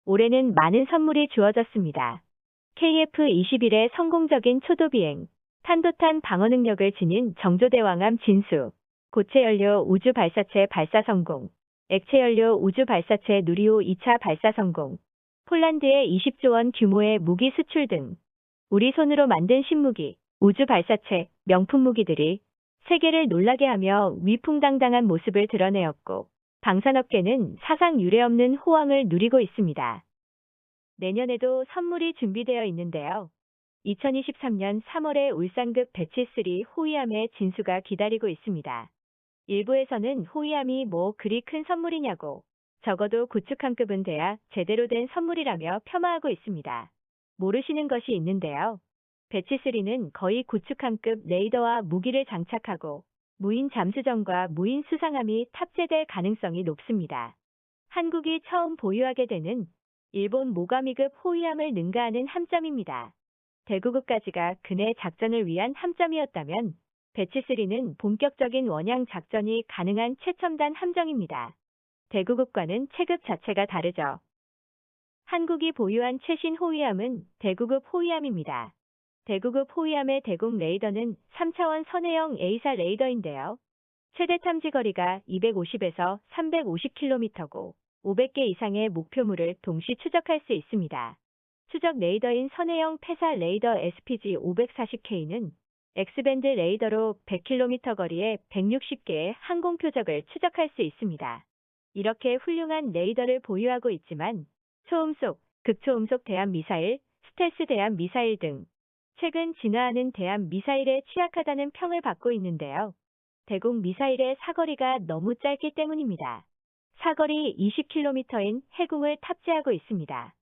올해는 많은 선물이 주어졌습니다. KF-21의 성공적인 초도 비행, 탄도탄 방어 능력을 지닌 정조대왕함 진수, 고체연료 우주 발사체 발사 성공, 액체연료 우주 발사체 누리호 2차 발사 성공, 폴란드의 20조 원 규모의 무기 수출 등 우리 손으로 만든 신무기, 우주 발사체, 명품 무기들이 세계를 놀라게 하며 위풍당당한 모습을 드러내었고, 방산업계는 사상 유례없는 호황을 누리고 있습니다. 내년에도 선물이 준비되어 있는데요. 2023년 3월에 울산급 배치3 호위함의 진수가 기다리고 있습니다. 일부에서는 호위함이 뭐 그리 큰 선물이냐고, 적어도 구축함급은 돼야 제대로 된 선물이라며 폄하하고 있습니다. 모르시는 것이 있는데요. 배치3는 거의 구축함급 레이더와 무기를 장착하고 무인 잠수정과 무인 수상함이 탑재될 가능성이 높습니다. 한국이 처음 보유하게 되는 일본 모가미급 호위함을 능가하는 함정입니다. 대구급까지가 근해 작전을 위한 함정이었다면 배치3는 본격적인 원양 작전이 가능한 최첨단 함정입니다. 대구급과는 체급 자체가 다르죠. 한국이 보유한 최신 호위함은 대구급 호위함입니다. 대구급 호위함의 대공 레이더는 3차원 선해형 A사 레이더인데요. 최대 탐지 거리가 250에서 350km고 500개 이상의 목표물을 동시 추적할 수 있습니다. 추적 레이더인 선해형 패사 레이더 SPG-540K는 X밴드 레이더로 100km 거리에 160개의 항공 표적을 추적할 수 있습니다. 이렇게 훌륭한 레이더를 보유하고 있지만 초음속, 극초음속 대함 미사일, 스텔스 대함 미사일 등 최근 진화하는 대함 미사일에 취약하다는 평을 받고 있는데요. 대공 미사일의 사거리가 너무 짧기 때문입니다. 사거리 20km인 해궁을 탑재하고 있습니다.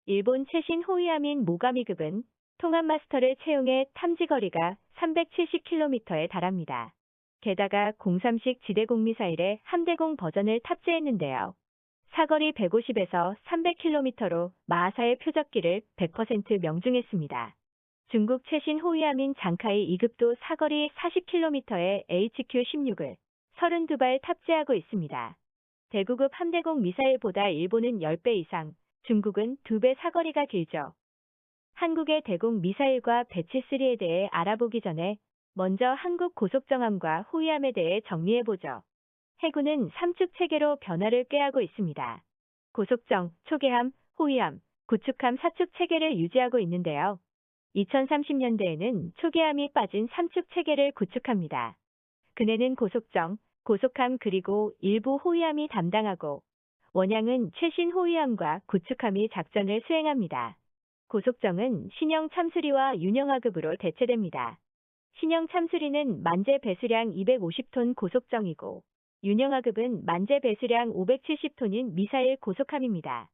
일본 최신 호위함인 모가미급은 통합 마스터를 채용해 탐지 거리가 370km에 달합니다. 게다가 03식 지대공 미사일의 함대공 버전을 탑재했는데요. 사거리 150에서 300km로 마하사의 표적기를 100% 명중했습니다. 중국 최신 호위함인 장카이 2급도 사거리 40km의 HQ-16을 32발 탑재하고 있습니다. 대구급 함대공 미사일보다 일본은 10배 이상, 중국은 2배 사거리가 길죠. 한국의 대공 미사일과 배치3에 대해 알아보기 전에 먼저 한국 고속정함과 호위함에 대해 정리해보죠. 해군은 3축 체계로 변화를 꾀하고 있습니다. 고속정, 초계함, 호위함, 구축함 4축 체계를 유지하고 있는데요. 2030년대에는 초계함이 빠진 3축 체계를 구축합니다. 근해는 고속정, 고속함 그리고 일부 호위함이 담당하고 원양은 최신 호위함과 구축함이 작전을 수행합니다. 고속정은 신형 참수리와 윤영하급으로 대체됩니다. 신형 참수리는 만재 배수량 250톤 고속정이고 윤영하급은 만재 배수량 570톤인 미사일 고속함입니다.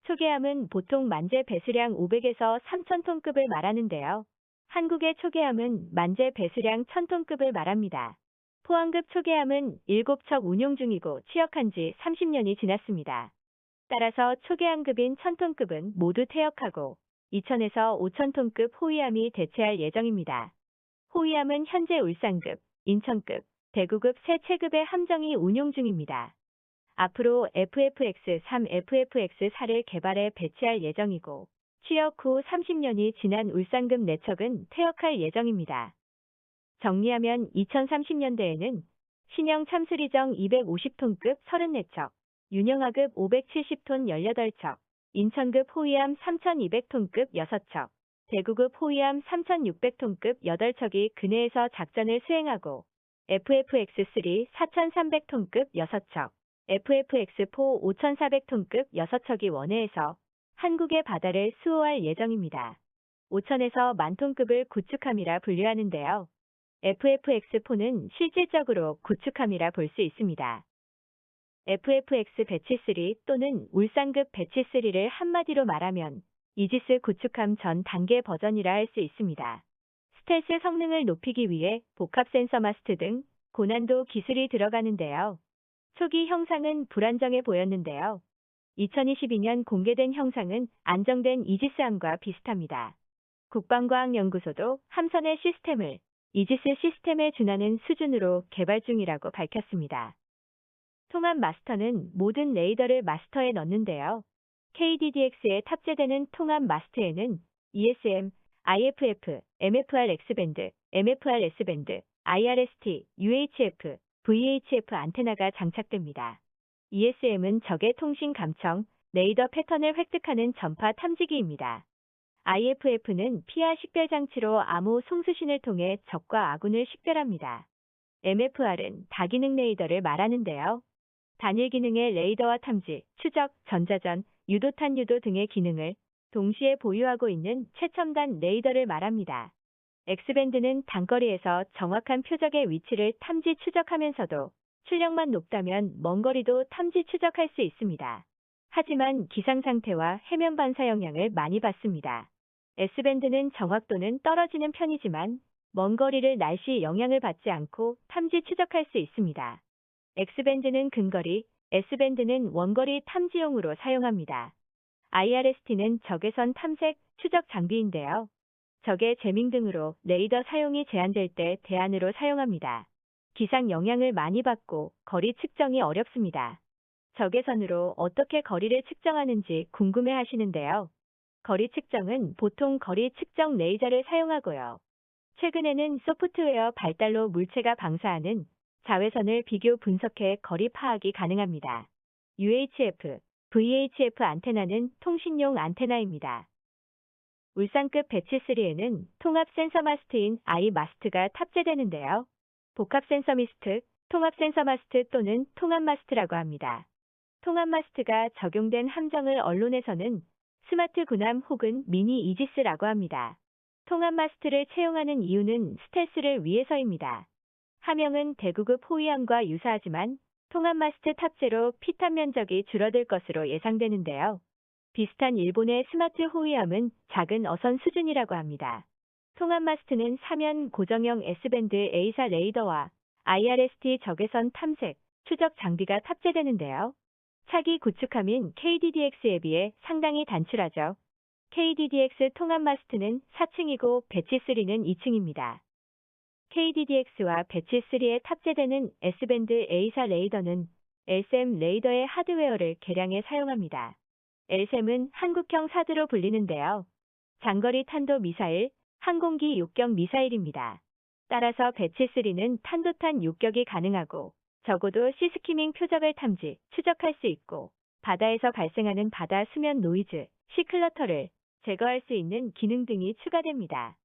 초계함은 보통 만재 배수량 500에서 3000톤급을 말하는데요. 한국의 초계함은 만재 배수량 1000톤급을 말합니다. 포항급 초계함은 7척 운용 중이고 취역한 지 30년이 지났습니다. 따라서 초계함급인 1000톤급은 모두 퇴역하고 2000에서 5000톤급 호위함이 대체할 예정입니다. 호위함은 현재 울산급, 인천급, 대구급 세 체급의 함정이 운용 중입니다. 앞으로 FFX-3, FFX-4를 개발해 배치할 예정이고 취역 후 30년이 지난 울산급 4척은 퇴역할 예정입니다. 정리하면 2030년대에는 신형 참수리정 250톤급 34척, 윤영하급 570톤 18척, 인천급 호위함 3200톤급 6척, 대구급 호위함 3600톤급 8척이 근해에서 작전을 수행하고 FFX-3 4300톤급 6척, FFX-4 5400톤급 6척이 원해에서 한국의 바다를 수호할 예정입니다. 5000에서 10,000톤급을 구축함이라 분류하는데요. FFX-4는 실질적으로 구축함이라 볼 수 있습니다. FFX 배치3 또는 울산급 배치3를 한마디로 말하면 이지스 구축함 전 단계 버전이라 할 수 있습니다. 스텔스 성능을 높이기 위해 복합 센서 마스트 등 고난도 기술이 들어가는데요. 초기 형상은 불안정해 보였는데요. 2022년 공개된 형상은 안정된 이지스함과 비슷합니다. 국방과학연구소도 함선의 시스템을 이지스 시스템에 준하는 수준으로 개발 중이라고 밝혔습니다. 통합 마스터는 모든 레이더를 마스터에 넣는데요. KDDX에 탑재되는 통합 마스트에는 ESM, IFF, MFR X밴드, MFR S밴드, IRST, UHF, VHF 안테나가 장착됩니다. ESM은 적의 통신 감청, 레이더 패턴을 획득하는 전파 탐지기입니다. IFF는 피하 식별 장치로 암호 송수신을 통해 적과 아군을 식별합니다. MFR은 다기능 레이더를 말하는데요. 단일 기능의 레이더와 탐지, 추적, 전자전, 유도탄 유도 등의 기능을 동시에 보유하고 있는 최첨단 레이더를 말합니다. X밴드는 단거리에서 정확한 표적의 위치를 탐지 추적하면서도 출력만 높다면 먼 거리도 탐지 추적할 수 있습니다. 하지만 기상 상태와 해면 반사 영향을 많이 받습니다. S밴드는 정확도는 떨어지는 편이지만 먼 거리를 날씨 영향을 받지 않고 탐지 추적할 수 있습니다. X밴드는 근거리, S밴드는 원거리 탐지용으로 사용합니다. IRST는 적외선 탐색, 추적 장비인데요. 적의 재밍 등으로 레이더 사용이 제한될 때 대안으로 사용합니다. 기상 영향을 많이 받고 거리 측정이 어렵습니다. 적외선으로 어떻게 거리를 측정하는지 궁금해 하시는데요. 거리 측정은 보통 거리 측정 레이저를 사용하고요. 최근에는 소프트웨어 발달로 물체가 방사하는 자외선을 비교 분석해 거리 파악이 가능합니다. UHF, VHF 안테나는 통신용 안테나입니다. 울산급 배치3에는 통합 센서 마스트인 I 마스트가 탑재되는데요. 복합 센서 미스트, 통합 센서 마스트 또는 통합 마스트라고 합니다. 통합 마스트가 적용된 함정을 언론에서는 스마트 군함 혹은 미니 이지스라고 합니다. 통합 마스트를 채용하는 이유는 스텔스를 위해서입니다. 함영은 대구급 호위함과 유사하지만 통합 마스트 탑재로 피탄 면적이 줄어들 것으로 예상되는데요. 비슷한 일본의 스마트 호위함은 작은 어선 수준이라고 합니다. 통합 마스트는 사면 고정형 S밴드 A사 레이더와 IRST 적외선 탐색, 추적 장비가 탑재되는데요. 차기 구축함인 KDDX에 비해 상당히 단출하죠. KDDX 통합 마스트는 4층이고 배치3는 2층입니다. KDDX와 배치3에 탑재되는 S밴드 A사 레이더는 LSAM 레이더의 하드웨어를 개량해 사용합니다. LSAM은 한국형 사드로 불리는데요. 장거리 탄도 미사일, 항공기 요격 미사일입니다. 따라서 배치3는 탄도탄 요격이 가능하고 적어도 시스키밍 표적을 탐지, 추적할 수 있고 바다에서 발생하는 바다 수면 노이즈, 시클러터를 제거할 수 있는 기능 등이 추가됩니다.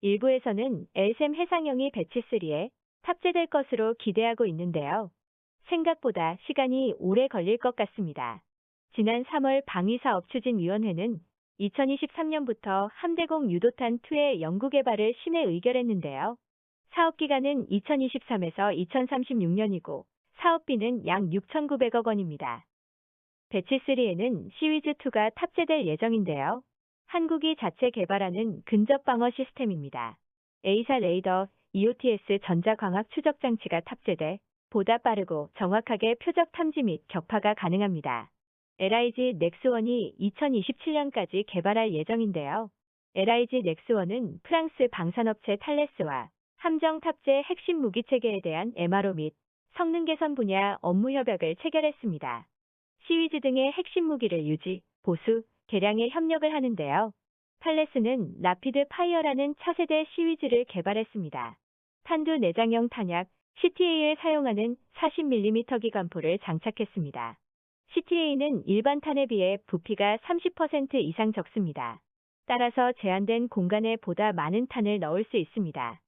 일부에서는 LSAM 해상형이 배치3에 탑재될 것으로 기대하고 있는데요. 생각보다 시간이 오래 걸릴 것 같습니다. 지난 3월 방위사업추진위원회는 2023년부터 함대공 유도탄2의 연구개발을 심해 의결했는데요. 사업기간은 2023에서 2036년이고 사업비는 약 6,900억 원입니다. 배치3에는 시위즈2가 탑재될 예정인데요. 한국이 자체 개발하는 근접방어 시스템입니다. A사 레이더, EOTS 전자광학 추적 장치가 탑재돼 보다 빠르고 정확하게 표적 탐지 및 격파가 가능합니다. LIG 넥스1이 2027년까지 개발할 예정인데요. LIG 넥스1은 프랑스 방산업체 탈레스와 함정 탑재 핵심 무기 체계에 대한 MRO 및 성능 개선 분야 업무 협약을 체결했습니다. 시위즈 등의 핵심 무기를 유지, 보수, 개량에 협력을 하는데요. 탈레스는 라피드 파이어라는 차세대 시위즈를 개발했습니다. 탄두 내장형 탄약 CTA에 사용하는 40mm 기관포를 장착했습니다. CTA는 일반 탄에 비해 부피가 30% 이상 적습니다. 따라서 제한된 공간에 보다 많은 탄을 넣을 수 있습니다.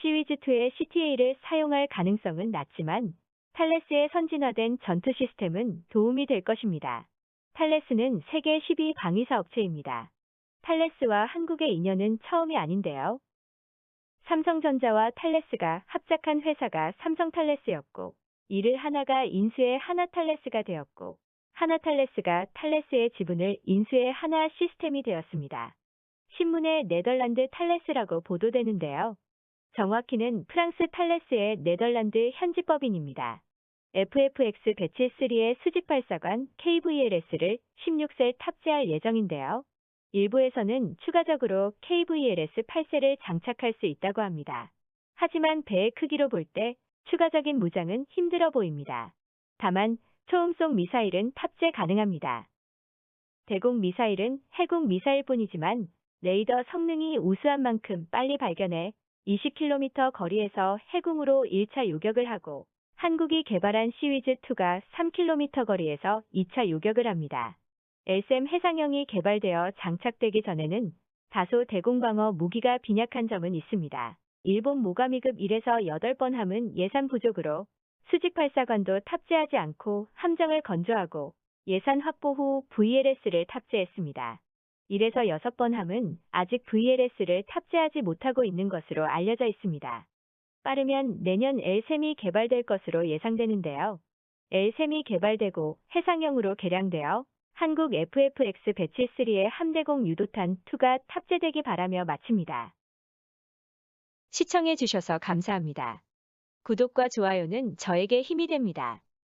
시위즈2의 CTA를 사용할 가능성은 낮지만 탈레스의 선진화된 전투 시스템은 도움이 될 것입니다. 탈레스는 세계 10위 방위사 업체입니다. 탈레스와 한국의 인연은 처음이 아닌데요. 삼성전자와 탈레스가 합작한 회사가 삼성탈레스였고 이를 하나가 인수해 하나탈레스가 되었고 하나탈레스가 탈레스의 지분을 인수해 하나 시스템이 되었습니다. 신문에 네덜란드 탈레스라고 보도되는데요. 정확히는 프랑스 탈레스의 네덜란드 현지법인입니다. FFX 배치3의 수직 발사관 KVLS를 16셀 탑재할 예정인데요. 일부에서는 추가적으로 KVLS 8셀을 장착할 수 있다고 합니다. 하지만 배의 크기로 볼 때 추가적인 무장은 힘들어 보입니다. 다만 초음속 미사일은 탑재 가능합니다. 대공 미사일은 해군 미사일뿐이지만 레이더 성능이 우수한 만큼 빨리 발견해 20km 거리에서 해궁으로 1차 요격을 하고 한국이 개발한 시위즈2가 3km 거리에서 2차 요격을 합니다. LSAM 해상형이 개발되어 장착되기 전에는 다소 대공방어 무기가 빈약한 점은 있습니다. 일본 모가미급 1에서 8번 함은 예산 부족으로 수직 발사관도 탑재하지 않고 함정을 건조하고 예산 확보 후 VLS를 탑재했습니다. 1에서 6번 함은 아직 VLS를 탑재하지 못하고 있는 것으로 알려져 있습니다. 빠르면 내년 LSAM이 개발될 것으로 예상되는데요. LSAM이 개발되고 해상형으로 개량되어 한국 FFX 배치 3의 함대공 유도탄 2가 탑재되기 바라며 마칩니다. 시청해 주셔서 감사합니다. 구독과 좋아요는 저에게 힘이 됩니다.